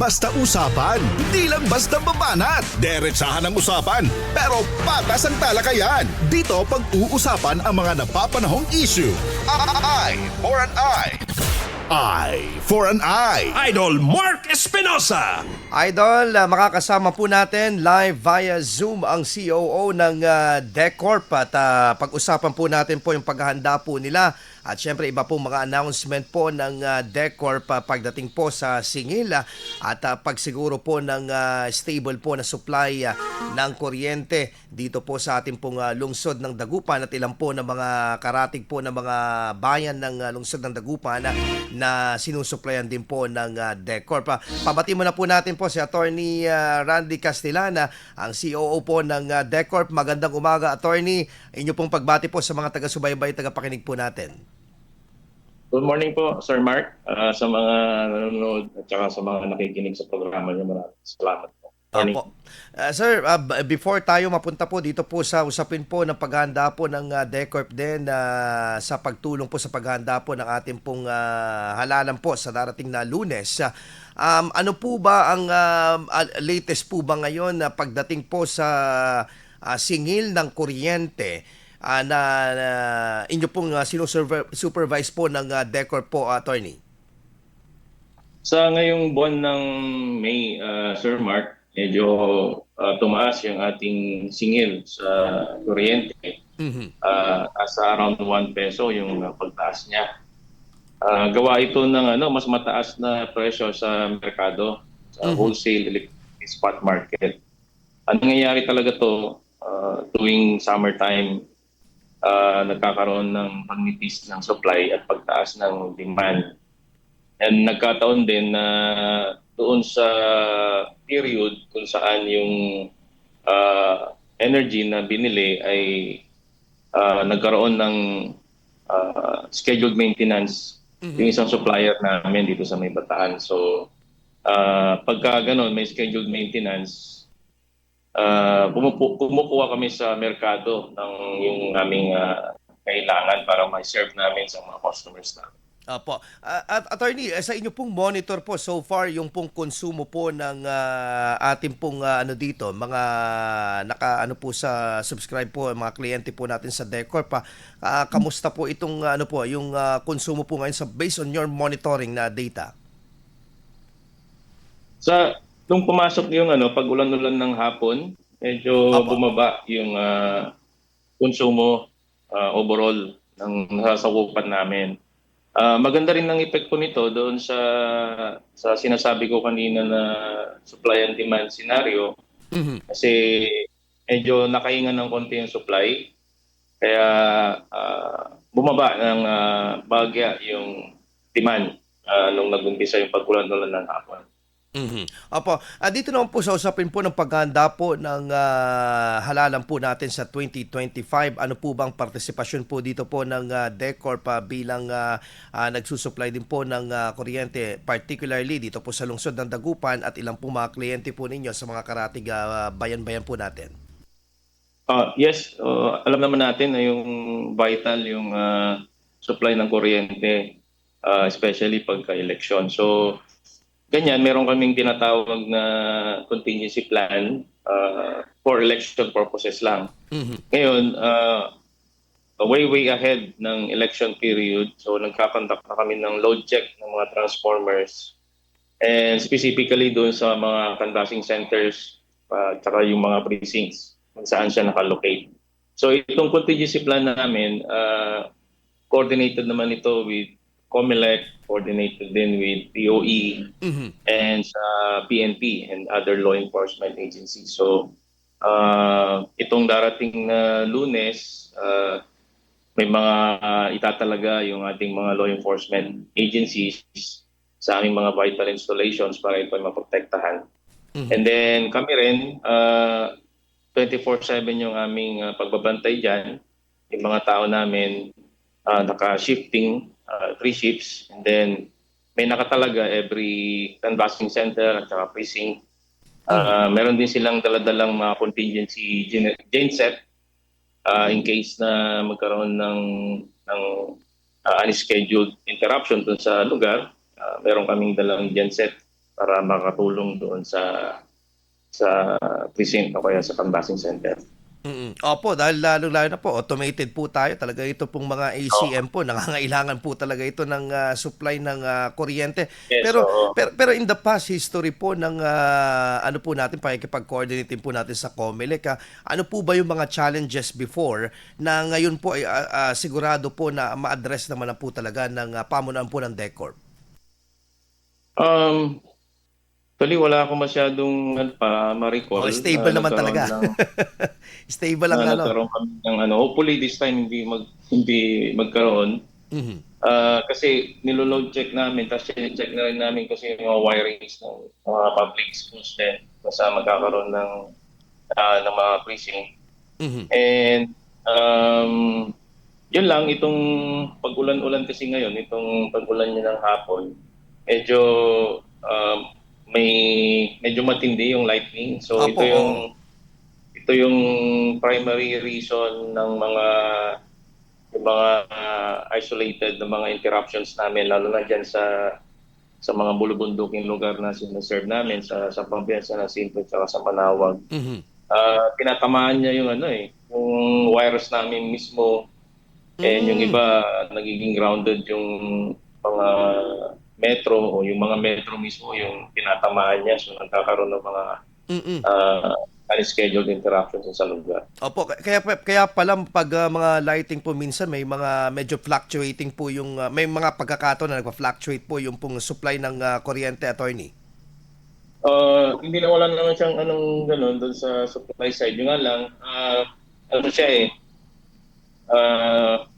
Basta usapan, hindi lang basta babanat. Derechahan ang usapan, pero patas ang talakayan. Dito pag-uusapan ang mga napapanahong issue. Eye for an eye. Eye for an eye. Idol Mark Espinosa. Idol, makakasama po natin live via Zoom ang COO ng Decorp at pag-usapan po natin po yung paghahanda po nila at syempre iba po mga announcement po ng Decorp pagdating po sa singil at pagsiguro po ng stable po na supply ng kuryente dito po sa ating pong lungsod ng Dagupan at ilang po ng mga karatig po ng mga bayan ng lungsod ng Dagupan na sinusuplayan din po ng Decorp. Pabati mo na po natin po si Attorney Randy Castellana, ang COO po ng Decorp. Magandang umaga, Attorney. Inyo pong pagbati po sa mga taga-subaybay, taga-pakinig po natin. Good morning po, Sir Mark, sa mga nanonood at saka sa mga nakikinig sa programa niyo. Maraming salamat po. Morning. Opo. Sir, before tayo mapunta po dito po sa usapin po ng paghahanda po ng Decorp din sa pagtulong po sa paghahanda po ng ating pong halalan po sa darating na Lunes. Ano po ba ang latest po ba ngayon na pagdating po sa singil ng kuryente na inyo pong sinusupervise po ng Decorp po, Attorney? Sa ngayong buwan ng May, Sir Mark, medyo tumaas yung ating singil sa kuryente. Asa around 1 peso yung pagtaas niya. Gawa ito ng mas mataas na presyo sa merkado, sa wholesale electricity spot market. Ang nangyayari talaga to tuwing summertime, nagkakaroon ng pagnipis ng supply at pagtaas ng demand. And nagkataon din na doon sa period kung saan yung energy na binili ay nagkaroon ng scheduled maintenance yung isang supplier namin dito sa May Bataan. So pagka ganun, may scheduled maintenance, kumukuha kami sa merkado ng yung aming kailangan para ma-serve namin sa mga customers namin. Opo. At Attorney, sa inyo pong monitor po so far yung pong konsumo po ng ating pong dito, mga po sa subscribe po mga kliyente po natin sa Decorp kamusta po itong yung konsumo po ngayon sa based on your monitoring na data? Nung pumasok yung pag ulan-ulan ng hapon, medyo Opo. bumaba yung konsumo overall ng nasasakupan namin. Maganda rin ang epekto nito doon sa sinasabi ko kanina na supply and demand scenario kasi medyo nakaingan ng konti yung supply kaya bumaba ng bagya yung demand nung nag-umpisa yung pag-ulan-ulan ng hapon. Opo. Dito naman po sa usapin po ng paghahanda po ng halalan po natin sa 2025. Ano po bang partisipasyon po dito po ng Decorp bilang nagsusupply din po ng kuryente, particularly dito po sa lungsod ng Dagupan at ilang po mga kliyente po ninyo sa mga karatig bayan-bayan po natin? Yes, alam naman natin na yung vital yung supply ng kuryente, especially pagka-election. So ganyan, meron kaming tinatawag na contingency plan for election purposes lang. Ngayon, way ahead ng election period, so nagkakonduct na kami ng load check ng mga transformers and specifically doon sa mga canvassing centers at saka yung mga precincts kung saan siya nakalocate. So itong contingency plan namin, coordinated naman ito with COMELEC, coordinated din with DOE and sa PNP and other law enforcement agencies. So itong darating na Lunes, may mga itatalaga yung ating mga law enforcement agencies sa aming mga vital installations para ito ay maprotektahan. And then kami rin, 24/7 yung aming pagbabantay dyan. Yung mga tao namin naka-shifting, 3 shifts, and then may nakatalaga every canvassing center at saka precinct. Meron din silang daladalang mga contingency genset in case na magkaroon ng unscheduled interruption dun sa lugar. Meron kaming dalang genset para makatulong doon sa precinct o kaya sa canvassing center. Opo, dahil lalo-lalo na po, automated po tayo. Talaga ito pong mga ACM po, nangangailangan po talaga ito ng supply ng kuryente. Yes, Pero, oo. pero in the past history po ng ano po natin, pakikipag-coordinate din po natin sa COMELEC, ano po ba yung mga challenges before na ngayon po ay sigurado po na ma-address naman na po talaga ng pamunuan po ng DECORP? Actually, wala akong masyadong ma-recall. Stable naman Nagkaroon talaga. ng- Stable lang ano. nagkaroon kami ng hopefully this time hindi magkaroon. Mhm. Kasi nilo-load check namin, tapos check na rin namin kasi yung mga wirings ng mga public schools din basta magkakaroon ng mga precinct. Mhm. And yun lang, itong pag-ulan-ulan kasi ngayon, itong pag-ulan niya ng hapon, medyo medyo matindi yung lightning. So Opo, ito yung primary reason ng yung mga isolated na mga interruptions namin, lalo na dyan sa mga bulubunduking lugar na sinaserve namin sa Pampiansa, Jacinto, at sa Manawag. Mhm. Tinatamaan niya yung yung wires namin mismo, and yung iba nagiging grounded yung mga metro o yung mga metro mismo yung tinatamaan niya, so nagkakaroon ng mga Mhm. unscheduled interruptions sa lugar. Opo, kaya pala pag mga lighting po minsan may mga medyo fluctuating po yung may mga pagkakataon na nagpa-fluctuate po yung pong supply ng kuryente, attorney. Hindi na wala naman siyang gano'n doon sa supply side. Yung nga lang, siya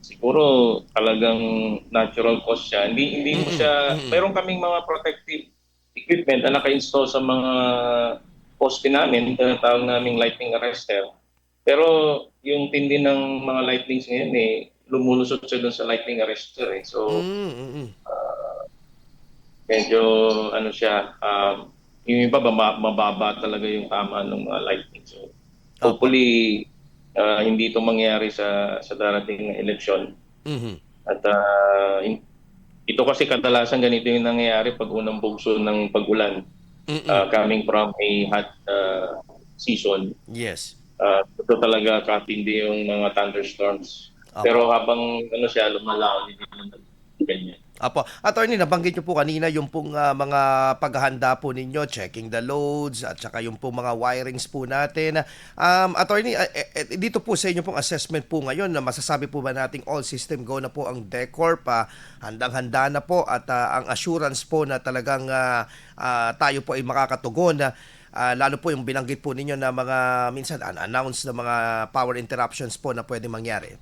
siguro talagang natural cause siya. Hindi mo siya, mayroon kaming mga protective equipment na naka-install sa mga poste namin, tinatawag naming lightning arrester. Pero yung tindi ng mga lightnings ngayon lumulusot siya doon sa lightning arrester . So medyo siya, yung iba mababa talaga yung tama ng mga lightning. So hopefully hindi ito mangyari sa darating na eleksyon. Mhm. At ito kasi kadalasan ganito yung nangyayari pag unang bugso ng pag-ulan, coming from a hot season. Yes. Ito talaga katindi yung mga thunderstorms. Opo. Pero habang siya lumalaon, hindi naman ganyan. Apo, attorney, nabanggit niyo po kanina yung pong mga paghahanda po ninyo, checking the loads at saka yung pong mga wirings po natin. Attorney, dito po sa inyo pong assessment po ngayon, na masasabi po ba nating all system go na po ang DECORP, handang-handa na po at ang assurance po na talagang tayo po ay makakatugon lalo po yung binanggit po ninyo na mga minsan unannounced na mga power interruptions po na pwede mangyari.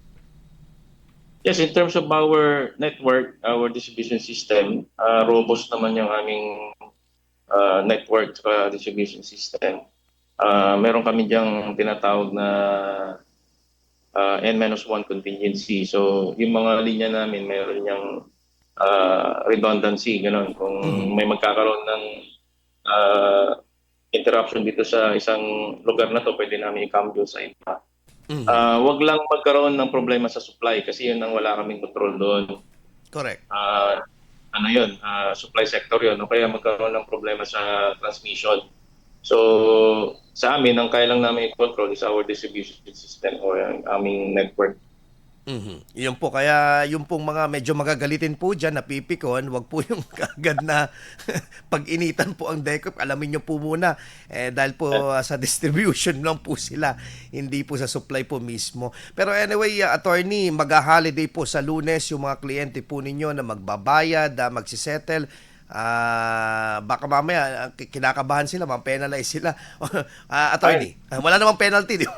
Yes, in terms of our network, our distribution system, robust naman yung aming network distribution system. Meron kami diyang tinatawag na N-1 contingency. So yung mga linya namin, meron niyang redundancy, gano'n. Kung may magkakaroon ng interruption dito sa isang lugar na to, pwede namin i-cambio sa iba. Wag lang magkaroon ng problema sa supply kasi yun ang wala kaming control doon. Correct. Supply sector yun. O kaya magkaroon ng problema sa transmission. So, sa amin, ang kaya lang namin i-control is our distribution system o ang aming network. Yun po, kaya yung pong mga medyo magagalitin po dyan, napipikon, wag po yung agad na pag-initan po ang DECORP. Alamin nyo po muna, dahil po sa distribution lang po sila, hindi po sa supply po mismo. Pero anyway, attorney, mag-holiday po sa Lunes yung mga kliyente po ninyo na magbabayad, magsisettle. Baka mamaya kinakabahan sila, ma-penalize sila. Attorney, wala namang penalty, di ba?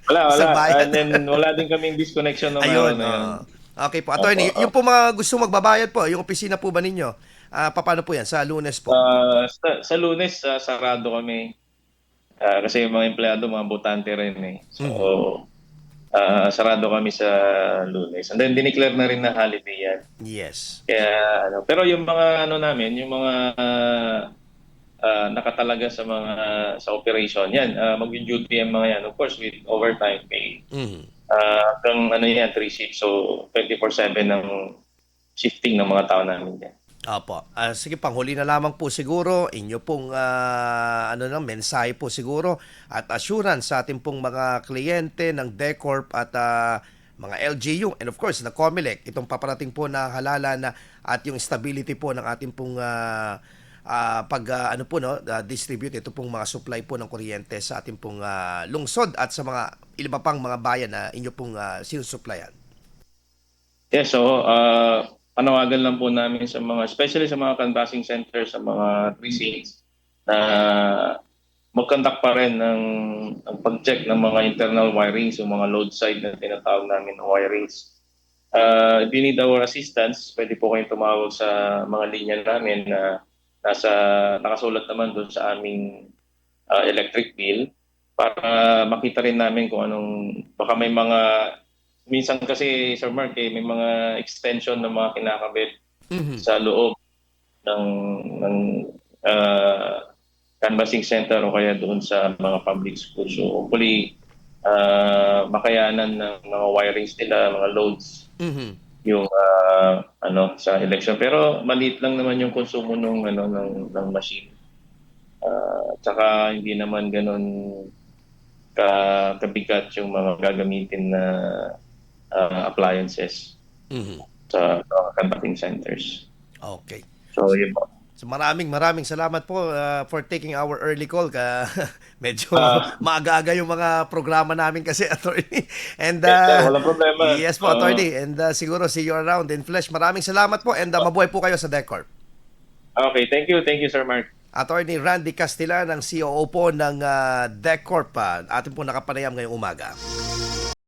Wala. Sa bayad. And then wala din kaming disconnection ng Ayun. yun. Okay po. Attorney, yung po mga gusto magbabayad po, yung opisina po ba ninyo? Paano po yan? Sa Lunes po? Sa Lunes, sarado kami. Kasi yung mga empleyado, mga botante rin . So, sarado kami sa Lunes. And then, dineclare na rin na holiday yan. Yes. Kaya, pero yung mga namin, yung mga nakatalaga sa operation, yan, mag-duty yung mga yan. Of course, with overtime pay. Hanggang 3 shifts, so 24/7 ng shifting ng mga tao namin yan. Opo. Sige, panghuli na lamang po siguro, inyo pong mensahe po siguro at assurance sa ating pong mga kliyente ng Decorp at mga LGU and of course na Comelec, itong paparating po na halalan at yung stability po ng ating pong distribute ito pong mga supply po ng kuryente sa ating pong lungsod at sa mga iba pang mga bayan na inyo pong sinusuplayan. Yes, so panawagan lang po namin sa mga, especially sa mga canvassing centers, sa mga precincts, na mag-conduct pa rin ng pag-check ng mga internal wirings, yung mga load side na tinatawag namin na wirings. If you need our assistance, pwede po kayong tumawag sa mga linya namin na nakasulat naman doon sa aming electric bill para makita rin namin kung anong, baka may mga, minsan kasi Sir Mark, may mga extension ng mga kinakabit sa loob ng canvassing center o kaya doon sa mga public schools. So hopefully, makayanan ng mga wirings nila, mga loads, yung sa election. Pero maliit lang naman yung konsumo ng machine. Tsaka hindi naman ganun kabigat yung mga gagamitin na appliances sa canvassing centers. Okay. So yun po. So maraming salamat po for taking our early call. Medyo maaga-aga yung mga programa namin kasi, attorney. And walang problema. Yes po, attorney. And siguro see you around in flesh. Maraming salamat po and mabuhay po kayo sa Decorp. Okay, thank you, Sir Mark. Attorney Randy Castellan, ang COO po ng Decorp. Atin po nakapanayam ngayong umaga.